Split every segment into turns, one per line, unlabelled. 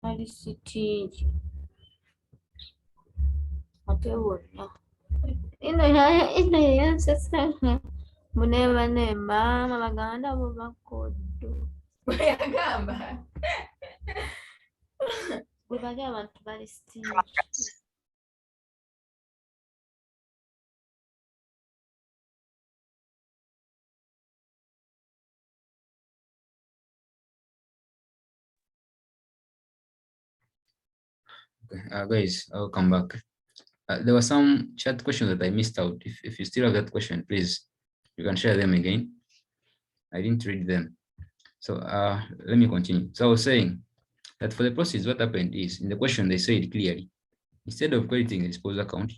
Felicity. Ate wonna. Ino yansesa. Muneema abaganda bo bakoddo.
Bayagamba.
Bwe bali abantu bali stingy.
Guys, I'll come back. There were some chat questions that I missed out. If you still have that question, please, you can share them again. I didn't read them. So let me continue. So I was saying that for the proceeds, what happened is in the question, they said clearly, instead of crediting the disposal account,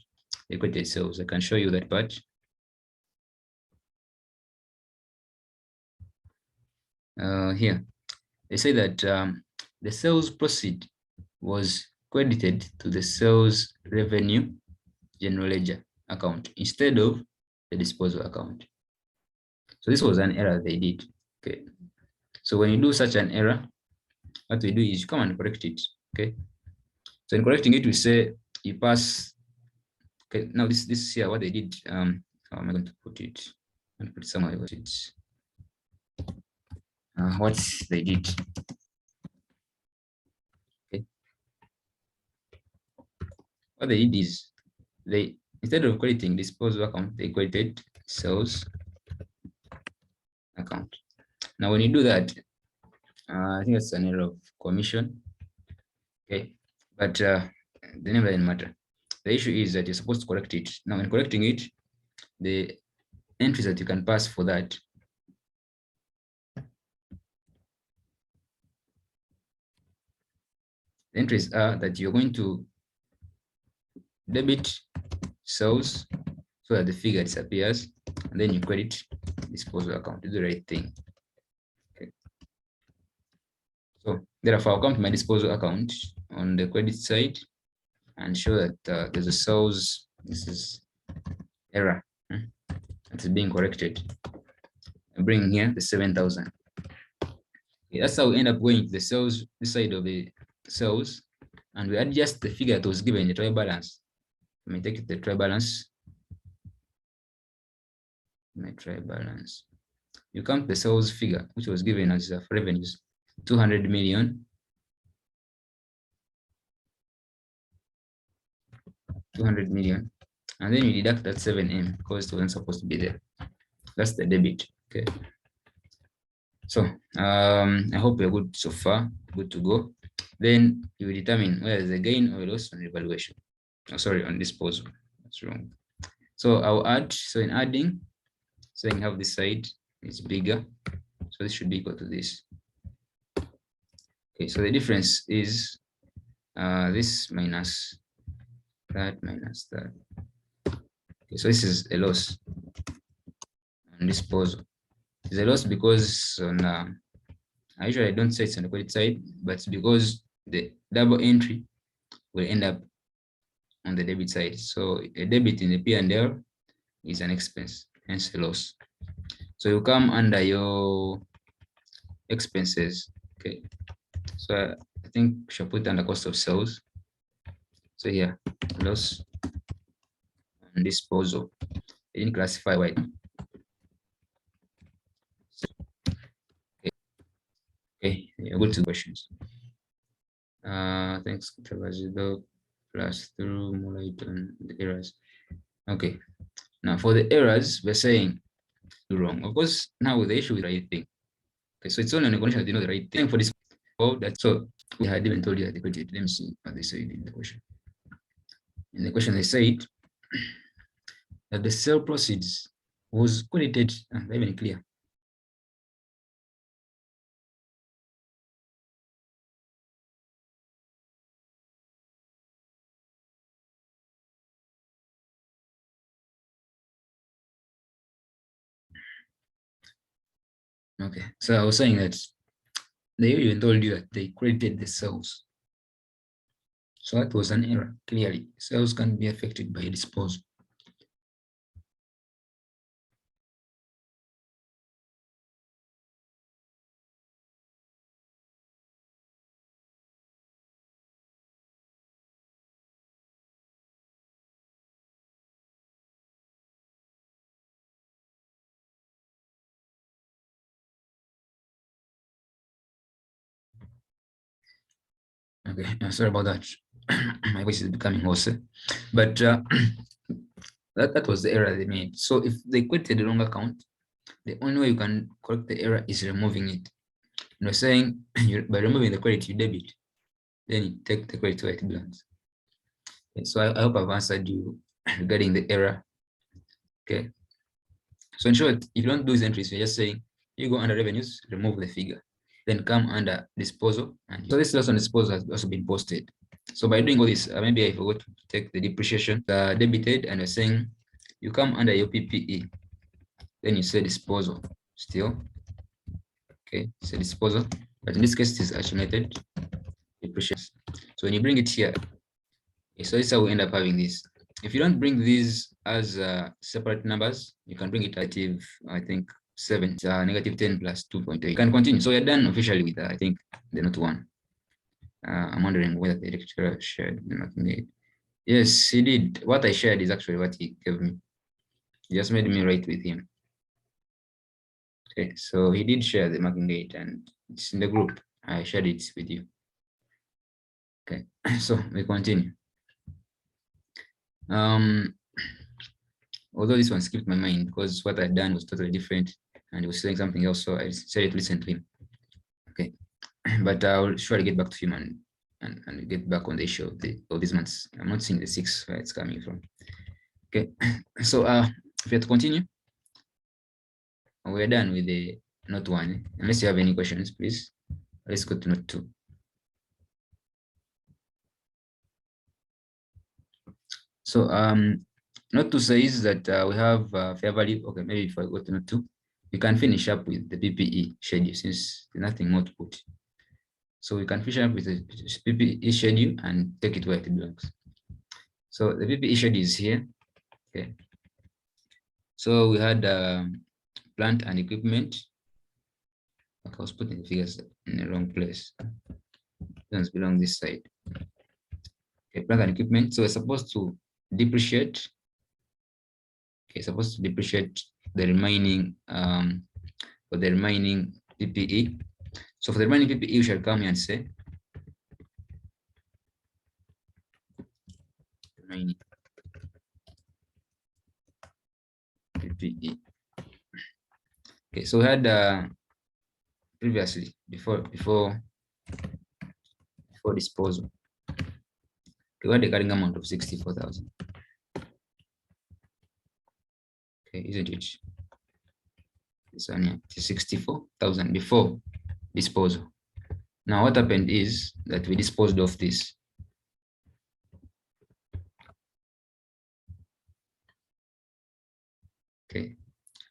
they credited sales. I can show you that part. Here, they say that the sales proceed was credited to the sales revenue general ledger account instead of the disposal account. So this was an error they did. Okay. So when you do such an error, what we do is you come and correct it. Okay. So in correcting it, we say you pass. Okay. Now this is here what they did. How am I going to put it? I'm going to put it somewhere. What they did. Okay. What they did is they, instead of crediting disposal account, they credited sales account. Now, when you do that, I think that's an error of commission. Okay, but they never didn't matter. The issue is that you're supposed to correct it. Now, in correcting it, the entries that you can pass for that entries are that you're going to debit sales so that the figure disappears, and then you credit disposal account. Do the right thing. Okay. So therefore, I'll come to my disposal account on the credit side and show that there's a sales. This is error that is being corrected. I bring here the 7,000. Okay, that's how we end up going to the sales, this side of the sales, and we adjust the figure that was given in the trial balance. Let me take it to the trial balance. My trial balance. You come to the sales figure, which was given as revenues, 200 million. 200 million. And then you deduct that 7M because it wasn't supposed to be there. That's the debit. Okay. So I hope you're good so far, good to go. Then you will determine whether there's a gain or a loss on revaluation. Oh, sorry, on disposal. That's wrong. So I'll add, so in adding, so I can have this side is bigger. So this should be equal to this. Okay, so the difference is this minus that minus that. Okay, so this is a loss on disposal. It's a loss because on I usually don't say it's on the credit side, but it's because the double entry will end up on the debit side. So a debit in the P&L is an expense, hence a loss. So you come under your expenses. Okay. So I think we should put under cost of sales. So here, loss on disposal. I didn't classify why. Okay, yeah, go to questions. Thanks, plus through more light on the errors. Okay, now for the errors, we're saying wrong. Of course, now the issue is the right thing. Okay, so it's only on the condition that you know the right thing for this. Oh, that's so we had even told you that they credited. Let me see what they said in the question. In the question, they said that the sale proceeds was credited, and even clear. Okay, so I was saying that they even told you that they credited the sales. So that was an error, clearly. Sales can be affected by disposal. Okay, sorry about that. My voice is becoming hoarse, but that was the error they made. So if they created the wrong account, the only way you can correct the error is removing it. Saying by removing the credit, you debit, then you take the credit where it belongs. Okay, so I hope I've answered you regarding the error. Okay. So in short, if you don't do these entries, you're just saying you go under revenues, remove the figure, then come under disposal. And so this lesson disposal has also been posted. So by doing all this, maybe I forgot to take the depreciation, the debited, and you're saying you come under your PPE, then you say disposal still. Okay, say disposal, but in this case, it is accumulated depreciation. So when you bring it here, okay, so this is how we end up having this. If you don't bring these as separate numbers, you can bring it negative, I think, 7, negative 10 plus 2.8. You can continue. So you're done officially with, I think, the note 1. I'm wondering whether the lecturer shared the marking aid. Yes, he did. What I shared is actually what he gave me. He just made me write with him. Okay, so he did share the marking aid and it's in the group. I shared it with you. Okay, so we continue. Although this one skipped my mind because what I'd done was totally different and he was saying something else, so I decided to listen to him. Okay, but I'll surely get back to him and get back on the issue of these months. I'm not seeing the 6 where it's coming from. Okay, so if you have to continue, we're done with the note 1. Unless you have any questions, please. Let's go to note 2. So note 2 says that we have fair value. Okay, maybe if I go to note 2, we can finish up with the PPE schedule since there's nothing more to put. So we can finish up with the PPE schedule and take it where it belongs. So the PPE schedule is here. Okay. So we had plant and equipment. Okay, I was putting the figures in the wrong place. Those belong this side. Okay, plant and equipment. So we're supposed to depreciate. Okay, supposed to depreciate the remaining for the remaining PPE. So for the remaining PPE, we shall come here and say remaining PPE. Okay, so we had previously before disposal, we had a carrying amount of 64,000. Okay, isn't it? This one here, 64,000 before disposal. Now what happened is that we disposed of this. Okay,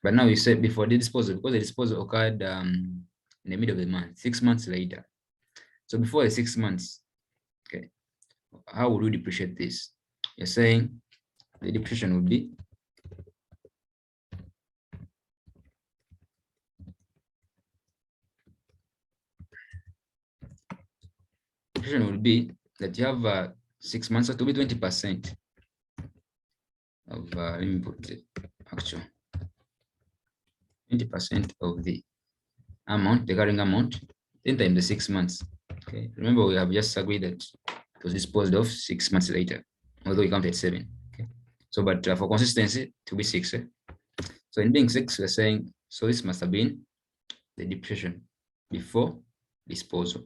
but now you said before the disposal, because the disposal occurred in the middle of the month, 6 months later. So before the 6 months, okay, how would we depreciate this? You're saying the depreciation would be that you have 6 months, so to be 20% of let me put the actual 20% of the amount, the carrying amount, 10 times the 6 months. Okay, remember we have just agreed that it was disposed of 6 months later, although we counted 7. Okay, so but for consistency, to be 6. So in being 6, we're saying so this must have been the depreciation before disposal,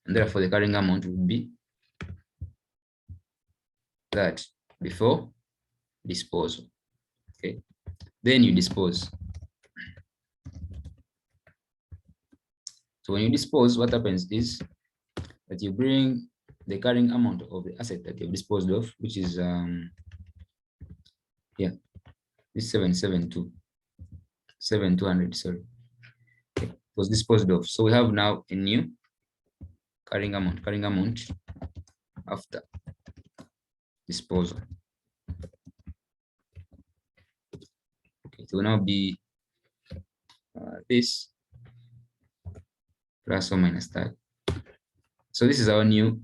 and therefore the carrying amount would be that before disposal. Okay, then you dispose. So when you dispose, what happens is that you bring the carrying amount of the asset that you've disposed of, which is this 7,200, sorry, okay, was disposed of. So we have now a new carrying amount after disposal. Okay, it will now be this plus or minus that. So this is our new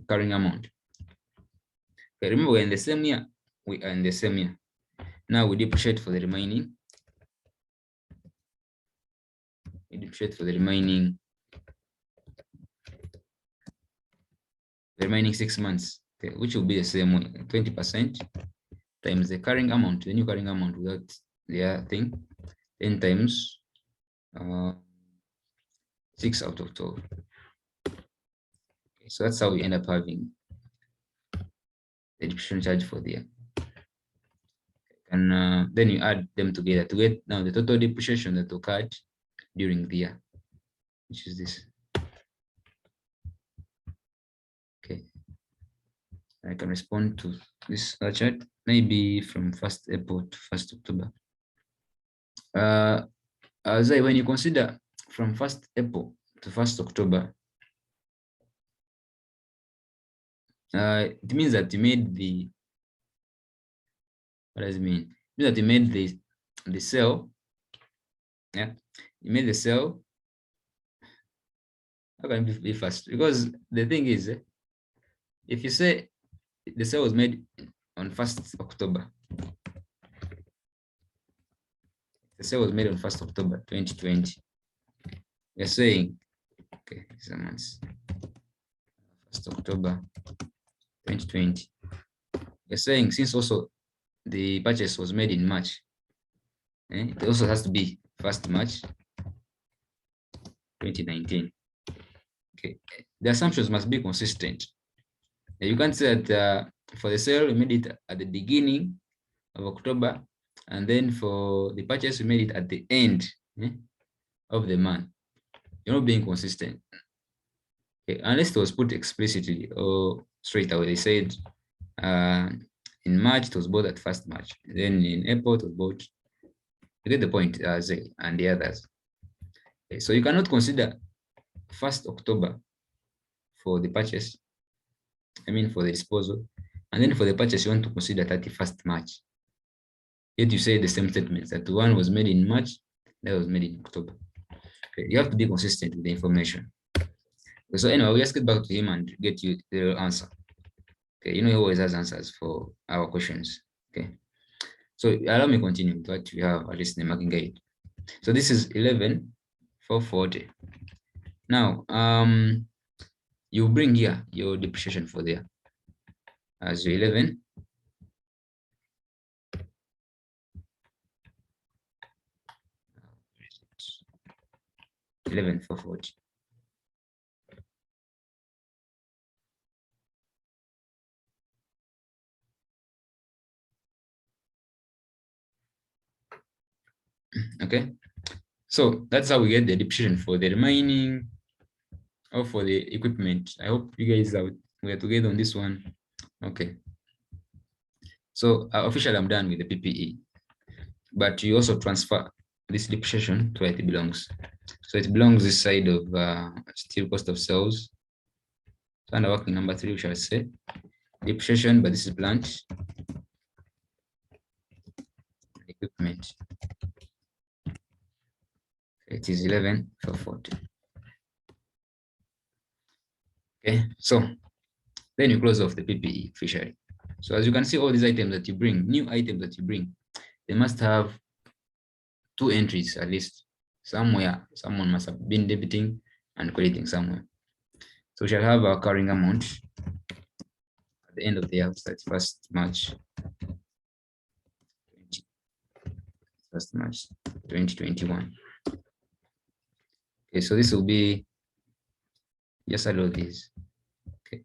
carrying amount. Okay, remember we're in the same year. We are in the same year. Now we depreciate for the remaining. We depreciate for the remaining the remaining 6 months, okay, which will be the same way, 20% times the carrying amount, the new carrying amount without the thing, 10 times 6 out of 12. Okay, so that's how we end up having the depreciation charge for the year. And then you add them together to get now the total depreciation that occurred during the year, which is this. Okay, I can respond to this chart maybe from 1st April to 1st October. When you consider from 1st April to 1st October, it means that you made the, what does it mean? It means that you made the sale. Yeah, you made the sale. How can it be fast? Because the thing is, if you say the sale was made on 1st October, the sale was made on 1st October 2020. You're saying, okay, it's a month. 1st October 2020. You're saying since also the purchase was made in March, it also has to be 1st March 2019. Okay, the assumptions must be consistent. You can't say that for the sale we made it at the beginning of October, and then for the purchase we made it at the end of the month. You're not being consistent. Okay, unless it was put explicitly or straight away. They said in March it was bought at 1st March, then in April it was bought. You get the point, and the others. Okay, so you cannot consider 1st October for the purchase, I mean for the disposal, and then for the purchase you want to consider 31st March. Yet you say the same statements, that one was made in March, that was made in October. Okay, you have to be consistent with the information. So anyway, we'll just get back to him and get you the real answer. Okay, you know he always has answers for our questions. Okay, so allow me to continue with what we have, at least in the marking guide. So this is 11,440. Now, you bring here your depreciation for there as your 11,440. Okay, so that's how we get the depreciation for the remaining, or for the equipment. I hope you guys we're together on this one. Okay, so officially I'm done with the PPE, but you also transfer this depreciation to where it belongs. So it belongs this side of still cost of sales. So under working number 3, we shall say depreciation, but this is plant equipment. It is 11,440. Okay, so then you close off the PPE officially. So as you can see, all these items that you bring, new items that you bring, they must have 2 entries at least. Somewhere, someone must have been debiting and crediting somewhere. So we shall have our carrying amount at the end of the year, 31st March 2021. Okay, so this will be just a lot of these. Okay.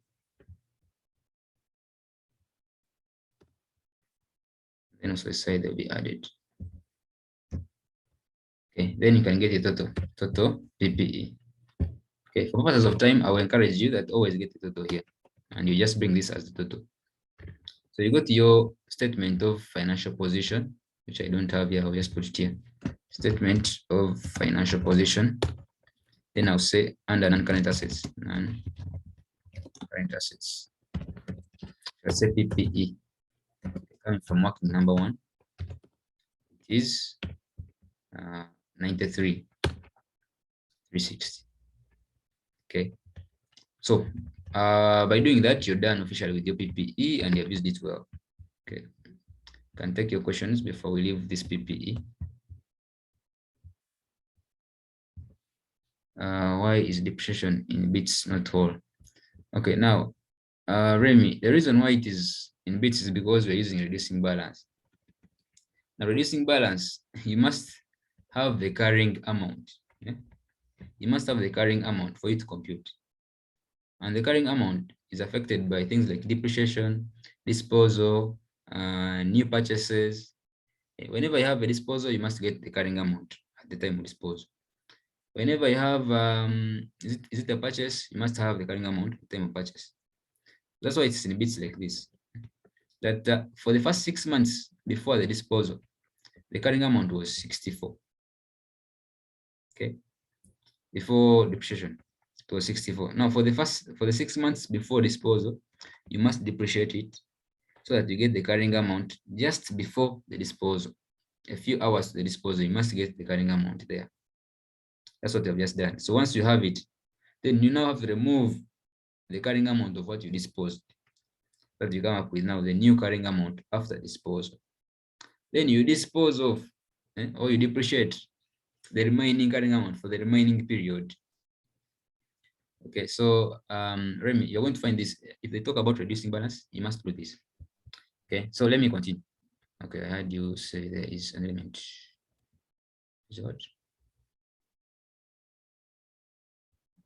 Then also the side will be added. Okay, then you can get your total PPE. Okay, for purposes of time, I will encourage you that always get the total here, and you just bring this as the total. So you got your statement of financial position, which I don't have here, I'll just put it here. Statement of financial position. Then I'll say under non-current assets, non-current assets. Let's say PPE. Coming from working number 1, it is 93,360. Okay, so by doing that, you're done officially with your PPE and you've used it well. Okay, can take your questions before we leave this PPE. Why is depreciation in bits not whole? Okay, now Remy, the reason why it is in bits is because we're using reducing balance. Now, reducing balance, you must have the carrying amount. Yeah? You must have the carrying amount for it to compute. And the carrying amount is affected by things like depreciation, disposal, new purchases. Whenever you have a disposal, you must get the carrying amount at the time of disposal. Whenever you have, is it a purchase, you must have the carrying amount at the time of purchase. That's why it's in bits like this. That for the first 6 months before the disposal, the carrying amount was 64. Okay, before depreciation, it was 64. Now for the 6 months before disposal, you must depreciate it so that you get the carrying amount just before the disposal. A few hours to the disposal, you must get the carrying amount there. That's what I've just done. So once you have it, then you now have to remove the carrying amount of what you disposed. That you come up with now the new carrying amount after disposal. Then you dispose of or you depreciate the remaining carrying amount for the remaining period. Okay, so Remy, you're going to find this. If they talk about reducing balance, you must do this. Okay, so let me continue. Okay, I heard you say there is an element. Is what?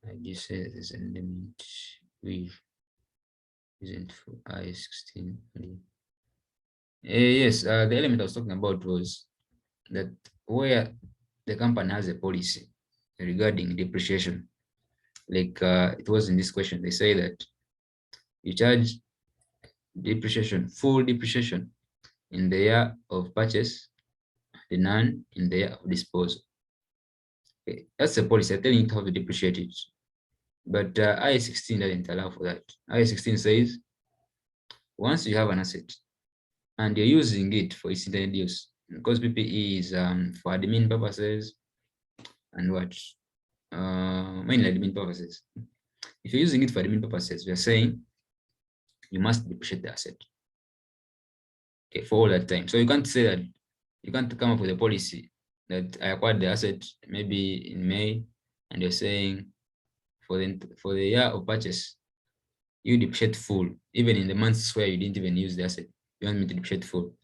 I just say there's an element which isn't for I-16. Yes, the element I was talking about was that where the company has a policy regarding depreciation, like it was in this question, they say that you charge depreciation, full depreciation in the year of purchase, the none in the year of disposal. Okay, that's a policy. I'm telling you how to depreciate it. But I-16 doesn't allow for that. I-16 says once you have an asset and you're using it for its intended use, because PPE is for admin purposes and what? Mainly admin purposes. If you're using it for admin purposes, we are saying you must depreciate the asset. Okay, for all that time. So you can't say that, you can't come up with a policy that I acquired the asset maybe in May, and you're saying for the year of purchase, you depreciate full, even in the months where you didn't even use the asset. You want me to depreciate full.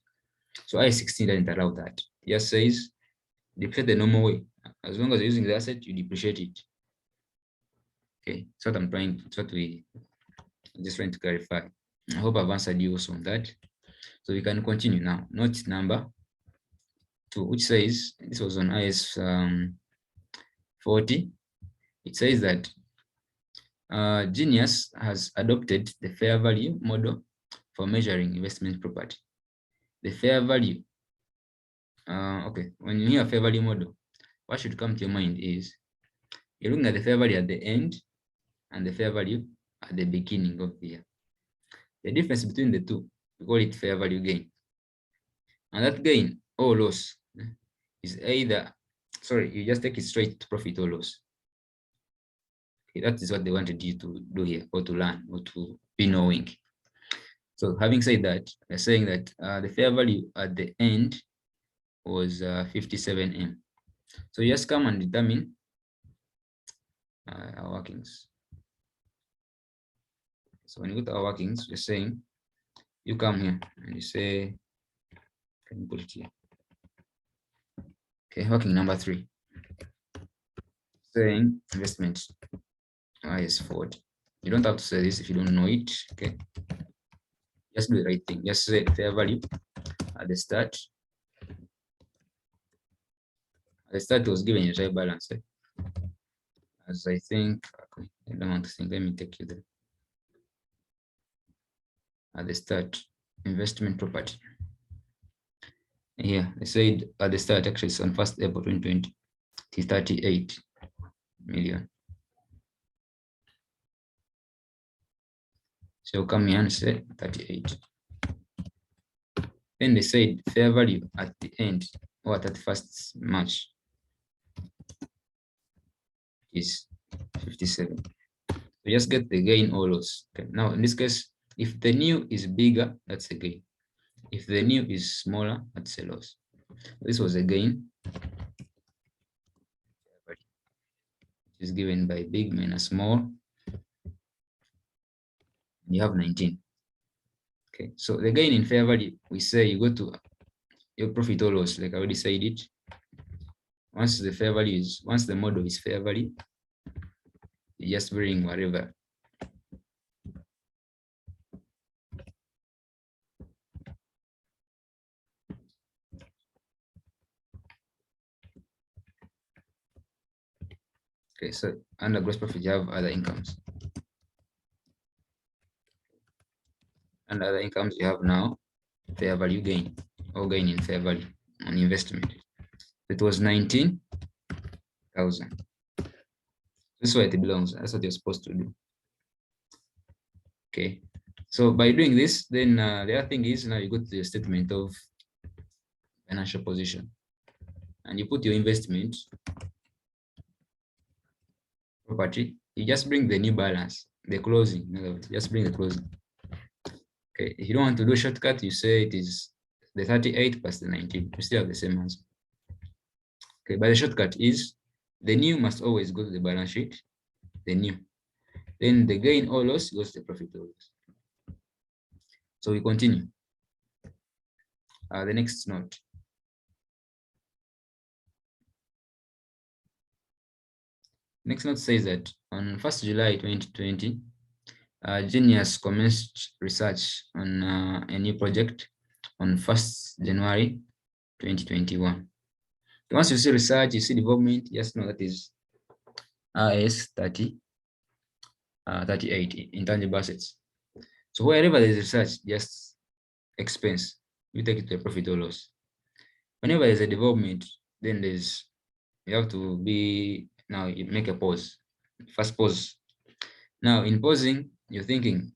So I-16 doesn't allow that. It just says depreciate the normal way. As long as you're using the asset, you depreciate it. Okay, that's what I'm trying, that's what I'm just trying to clarify. I hope I've answered you also on that. So we can continue now. Note number 2, which says, this was on IAS 40. It says that Genius has adopted the fair value model for measuring investment property. The fair value, okay, when you hear fair value model, what should come to your mind is you're looking at the fair value at the end and the fair value at the beginning of the year. The difference between the two, we call it fair value gain. And that gain or loss is either, sorry, you just take it straight to profit or loss. Okay, that is what they wanted you to do here, or to learn, or to be knowing. So having said that, they're saying that the fair value at the end was 57M. So you just come and determine our workings. So when you go to our workings, we're saying you come here and you say, can you put it here? Okay, working number 3. Saying investment is 40. You don't have to say this if you don't know it. Okay, just do the right thing. Just say fair value at the start. At the start, it was given a trial balance. As I think, okay, I don't want to think. Let me take you there. At the start, investment property. Here, they said at the start, actually, it's on 1st April 2020, it is 38 million. So come here and say 38. Then they said fair value at the end, or at 31st March, is 57. So just get the gain or loss. Okay. Now, in this case, if the new is bigger, that's a gain. If the new is smaller, that's a loss. This was a gain, which is given by big minus small. you have 19. Okay, so the gain in fair value, we say you go to your profit or loss, like I already said it. Once the model is fair value, you just bring whatever. Okay, so under gross profit, you have other incomes. And other incomes, you have now fair value gain, or gain in fair value on investment. It was 19,000. This is where it belongs. That's what you're supposed to do. Okay. So by doing this, then the other thing is now you go to the statement of financial position, and you put your investment property. You just bring the new balance, the closing. In other words, just bring the closing. Okay. If you don't want to do a shortcut, you say it is the 38 plus the 19. You still have the same answer. Okay, but the shortcut is the new must always go to the balance sheet, the new. Then the gain or loss goes to the profit or loss. So we continue. The next note. Next note says that on 1st July 2020, Genius commenced research on a new project on 1st January 2021. Once you see research, you see development, just know that is IAS 38, intangible assets. So wherever there is research, just expense, you take it to a profit or loss. Whenever there's a development, then you have to be, now you make a pause, first pause. Now in pausing, you're thinking,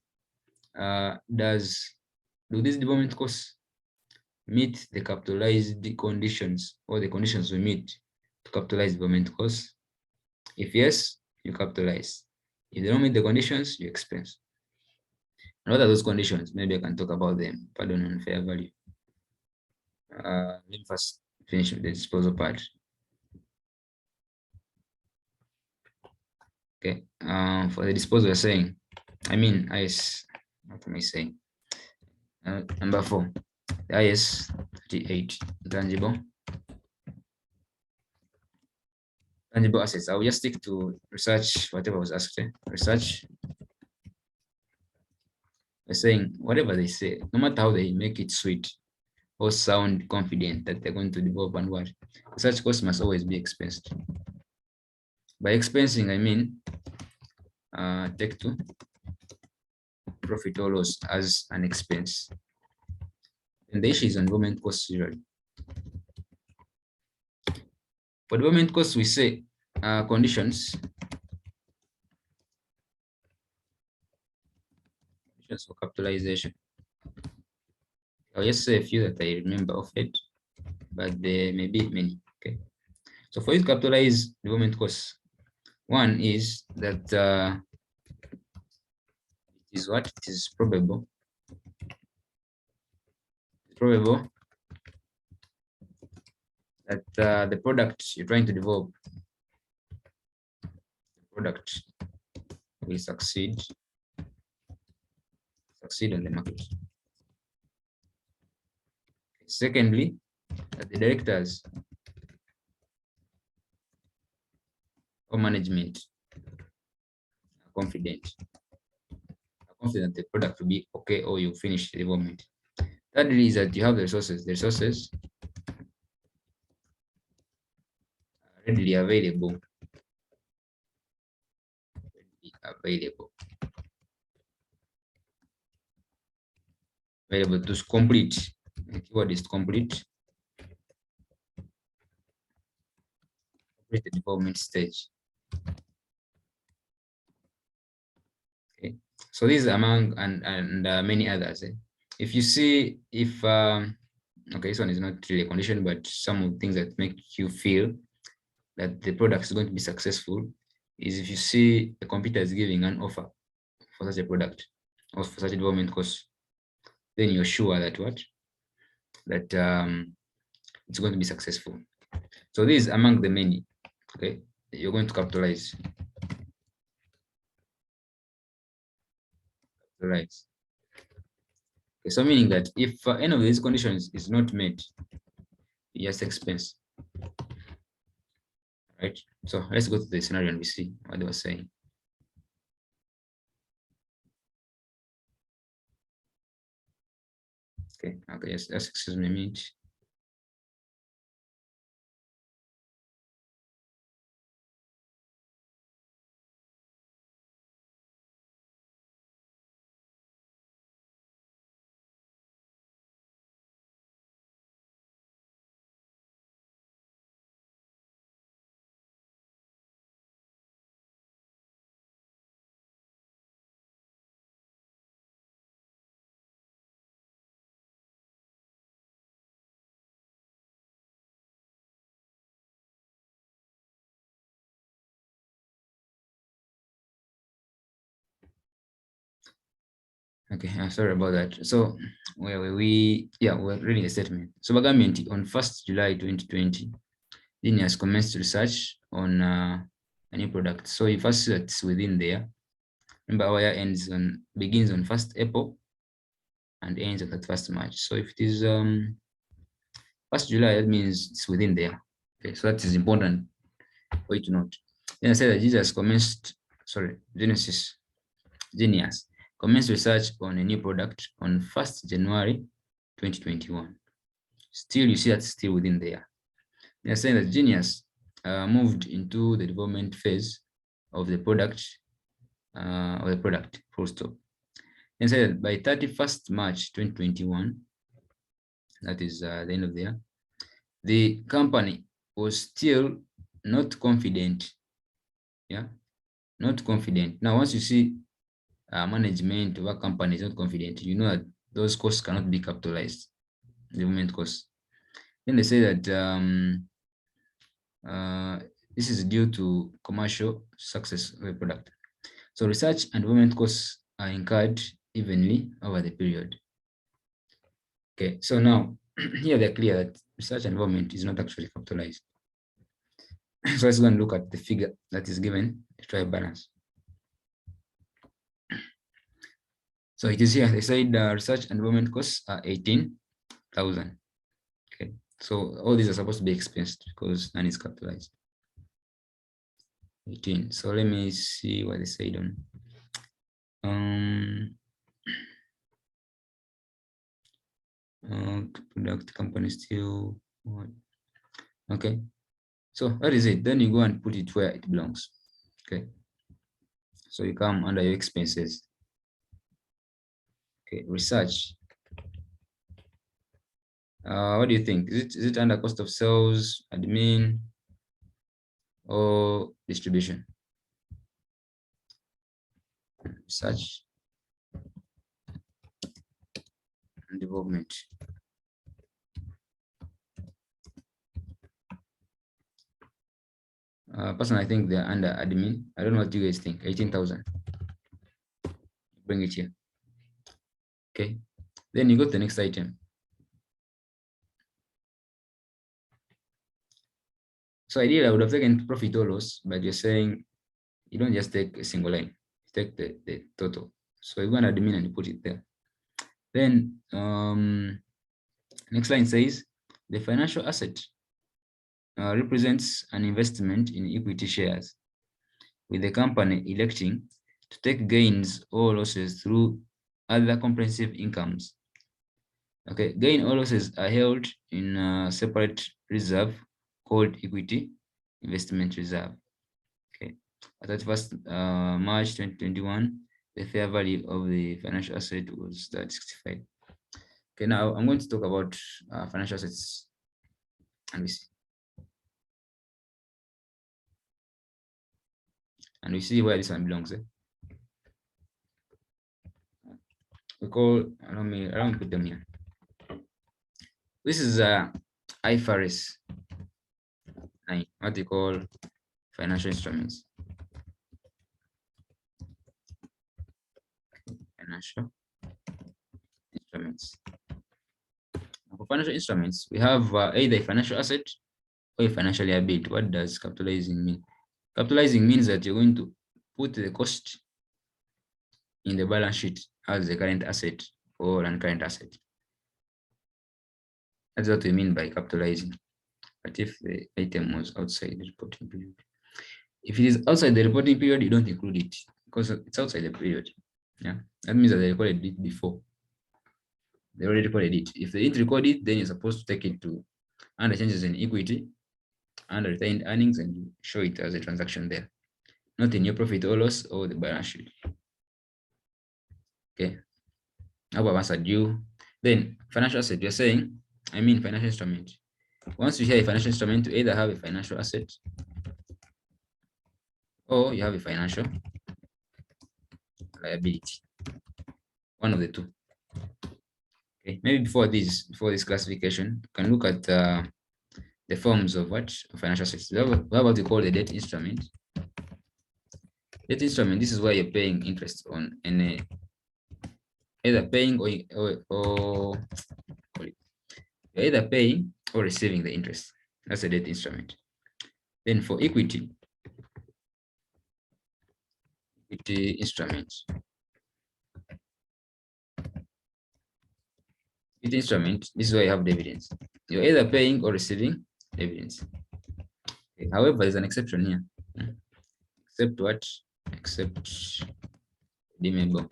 do these development costs meet the capitalized conditions, or the conditions we meet to capitalize development costs? If yes, you capitalize. If they don't meet the conditions, you expense. And what are those conditions? Maybe I can talk about them. Pardon, on fair value. Let me first finish with the disposal part. Okay. For the disposal, we're saying, what am I saying? Number 4, the IAS 38, tangible assets. I will just stick to research, whatever was asked. Research. We're saying whatever they say, no matter how they make it sweet or sound confident that they're going to develop and what, research costs must always be expensed. By expensing, I mean take to profit or loss as an expense. And the issue is on development costs usually. For development costs, we say conditions for capitalization. I'll just say a few that I remember of it, but there may be many. Okay. So for you to capitalize development costs, one is that it is probable that the product you're trying to develop, will succeed on the market. Secondly, that the directors or management are confident the product will be okay, or you finish the development. Thirdly is that you have the resources. The resources are readily available. Available to complete. The keyword is complete. Complete the development stage. Okay. So these are among and many others. If you see, okay, this one is not really a condition, but some of the things that make you feel that the product is going to be successful is if you see a competitor is giving an offer for such a product or for such a development course, then you're sure that it's going to be successful. So this is among the many, okay, you're going to capitalize Right. Okay, so meaning that if any of these conditions is not met, you just expense. Right. So let's go to the scenario and we see what they were saying. Okay. Okay. Yes. Excuse me a minute. Okay, sorry about that. So we're reading a statement. So the government on 1st July 2020, then has commenced research on a new product. So you first see that's within there. Remember our year begins on 1st April and ends on 31st March. So if it is 1st July, that means it's within there. Okay, so that is important for you to note. Then I said that Genius commenced research on a new product on 1st January 2021. Still, you see that's still within there. They're saying that Genius moved into the development phase of the product, full stop. And said by 31st March 2021, that is the end of the year, the company was still not confident. Yeah, not confident. Now, once you see management of a company is not confident, you know that those costs cannot be capitalized, development costs. Then they say that this is due to commercial success of the product. So research and development costs are incurred evenly over the period. Okay, so now here they're clear that research and development is not actually capitalized. So let's go and look at the figure that is given to try balance. So it is here, they said research and development costs are 18,000. Okay, so all these are supposed to be expensed because none is capitalized. 18. So let me see what they said on product company still. Okay, so that is it. Then you go and put it where it belongs. Okay, so you come under your expenses. Okay, research. What do you think? Is it under cost of sales, admin, or distribution? Research and development. Personally, I think they're under admin. I don't know what you guys think. 18,000. Bring it here. Okay. Then you go to the next item. So ideally, I would have taken profit or loss, but you're saying you don't just take a single line. You take the total. So you go under admin and you put it there. Then next line says the financial asset represents an investment in equity shares, with the company electing to take gains or losses through other comprehensive incomes. Okay, gain or losses are held in a separate reserve called equity investment reserve. Okay, at 31st March 2021, the fair value of the financial asset was 65. Okay, now I'm going to talk about financial assets, and we see. And we see where this one belongs. We call, allow me put them here. This is IFRS 9, what they call financial instruments. Financial instruments. For financial instruments, we have either a financial asset or a financial liability. What does capitalizing mean? Capitalizing means that you're going to put the cost in the balance sheet as a current asset or non-current asset. That's what we mean by capitalizing. But if the item was outside the reporting period, if it is outside the reporting period, you don't include it because it's outside the period. Yeah, that means that they recorded it before. They already recorded it. If they didn't record it, then you're supposed to take it to under changes in equity, under retained earnings, and you show it as a transaction there, not in your profit or loss or the balance sheet. Okay. How about answered you? Then financial asset, you're saying, I mean financial instrument. Once you hear a financial instrument, you either have a financial asset or you have a financial liability. One of the two. Okay, maybe before this classification, you can look at the forms of what financial assets. What about you call the debt instrument? Debt instrument. This is where you're paying interest on any either paying or you're either paying or receiving the interest. That's a debt instrument. Then for equity instruments. Equity instrument, this is where you have dividends. You're either paying or receiving dividends. Okay. However, there's an exception here. Except what? Except redeemable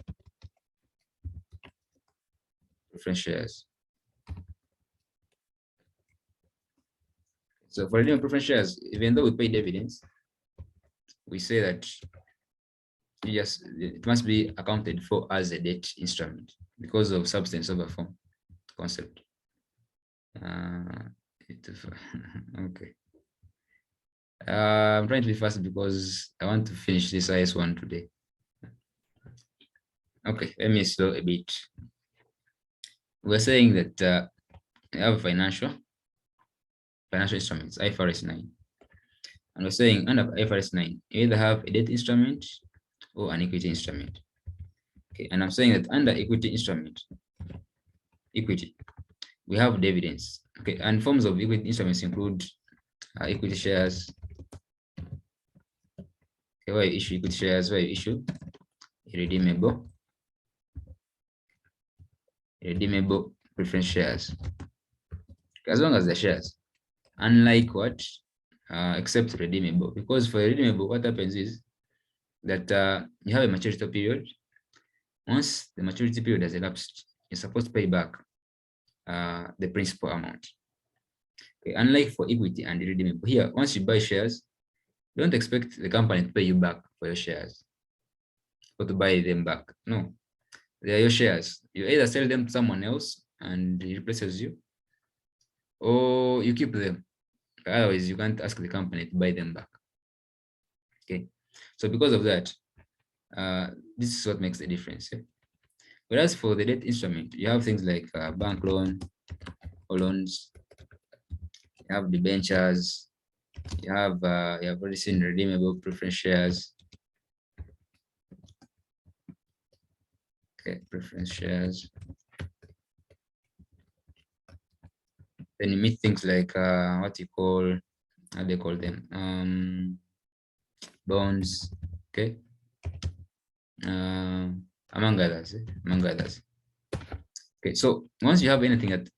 preference shares. So for redeemable preference shares, even though we pay dividends, we say that it must be accounted for as a debt instrument because of substance over form concept. Okay. I'm trying to be fast because I want to finish this IAS one today. Okay, let me slow a bit. We're saying that we have financial instruments, IFRS 9. And we're saying under IFRS 9, you either have a debt instrument or an equity instrument. Okay, and I'm saying that under equity instrument, we have dividends. Okay, and forms of equity instruments include equity shares. Okay, where you issue equity shares, where you issue redeemable preference shares. As long as the shares, unlike what except redeemable, because for redeemable, what happens is that you have a maturity period. Once the maturity period has elapsed, you're supposed to pay back the principal amount. Okay, unlike for equity and redeemable, here once you buy shares, don't expect the company to pay you back for your shares or to buy them back. No, they are your shares. You either sell them to someone else and he replaces you, or you keep them. Otherwise, you can't ask the company to buy them back. Okay, so because of that, this is what makes the difference. Yeah? Whereas for the debt instrument, you have things like bank loan or loans, you have debentures, you have already seen redeemable preference shares. Okay, preference shares. Then you meet things like how they call them, bonds. Okay, among others. Okay, so once you have anything that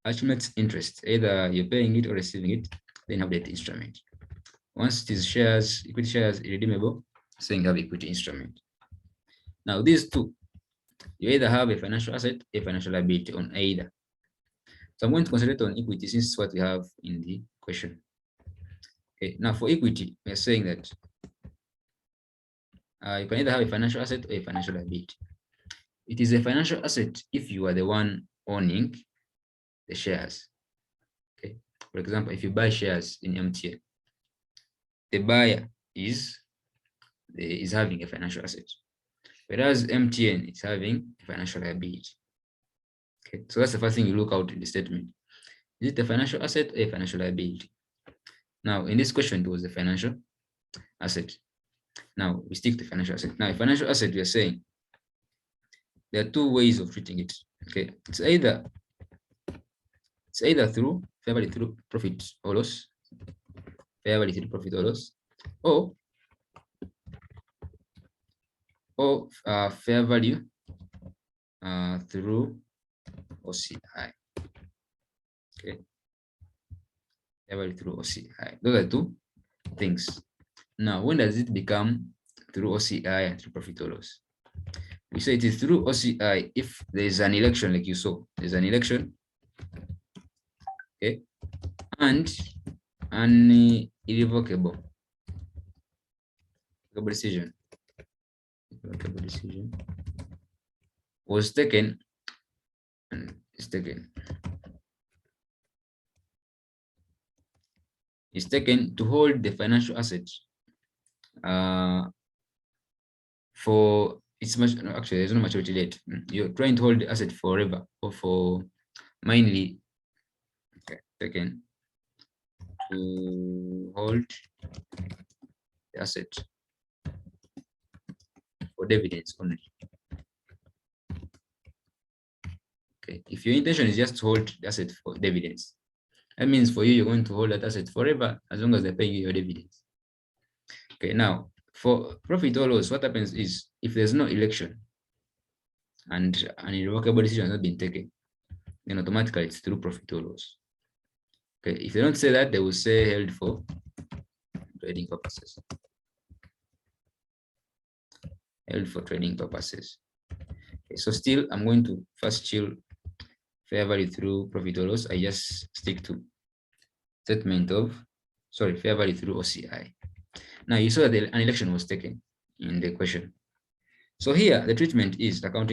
accumulates interest, either you're paying it or receiving it, then you have debt instrument. Once it is shares, equity shares, irredeemable, saying you have equity instrument. Now these two, you either have a financial asset, a financial liability on either. So I'm going to concentrate on equity since it's what we have in the question. Okay, now for equity, we're saying that you can either have a financial asset or a financial liability. It is a financial asset if you are the one owning the shares. Okay, for example, if you buy shares in MTN, the buyer is having a financial asset, whereas MTN is having a financial liability. Okay, so that's the first thing you look out in the statement. Is it a financial asset or a financial liability? Now, in this question, it was a financial asset. Now, we stick to financial asset. Now, a financial asset, we are saying there are two ways of treating it. Okay, it's either through fair value through profit or loss, fair value through profit or loss, or or fair value through OCI. Okay, fair value through OCI. Those are two things. Now, when does it become through OCI and through profit or loss? We say it is through OCI if there is an election, like you saw. There's an election, okay, and an irrevocable decision. Irrevocable decision was taken and is taken. Is taken to hold the financial asset for it's much actually there's no maturity date. You're trying to hold the asset forever or for mainly taken to hold the asset for dividends only. Okay, if your intention is just to hold the asset for dividends, that means for you, you're going to hold that asset forever as long as they're paying you your dividends. Okay, now for profit or loss, what happens is if there's no election and an irrevocable decision has not been taken, then automatically it's through profit or loss. Okay, if they don't say that, they will say held for trading purposes. Held for trading purposes. Okay, so still, I'm going to first chill fair value through profit or loss. I just stick to statement of, sorry, fair value through OCI. Now you saw that an election was taken in the question. So here, the treatment is accounting